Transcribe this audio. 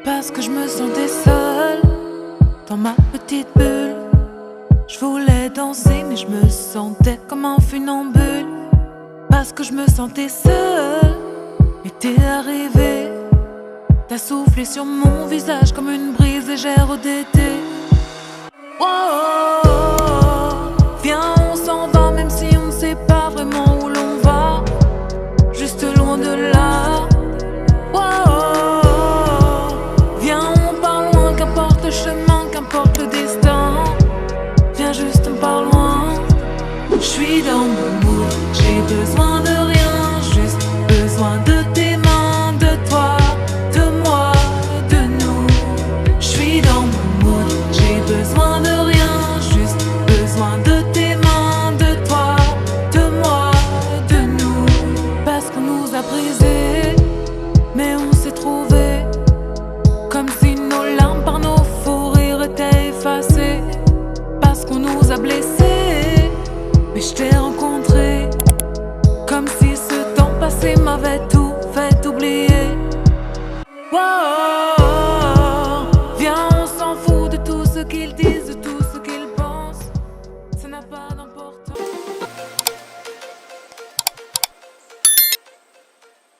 Parce que je me sentais seule dans ma petite bulle. Je voulais danser mais je me sentais comme un funambule. Parce que je me sentais seule et t'es arrivé. T'as soufflé sur mon visage comme une brise légère d'été. Oh, viens on s'en va même si on ne sait pas vraiment où l'on va. Juste loin de là. Oh, viens on part loin, qu'importe le chemin, qu'importe le destin. Viens juste on part loin. J'suis dans mon mood, j'ai besoin de rien, juste besoin de tes mains, de toi, de moi, de nous. J'suis dans mon mood, j'ai besoin de rien, juste besoin de tes mains, de toi, de moi, de nous. Parce qu'on nous a brisés, mais on s'est trouvés. Comme si nos larmes par nos fous rires étaient effacées. Parce qu'on nous a blessés, mais je t'ai rencontré. Comme si ce temps passé m'avait tout fait oublier.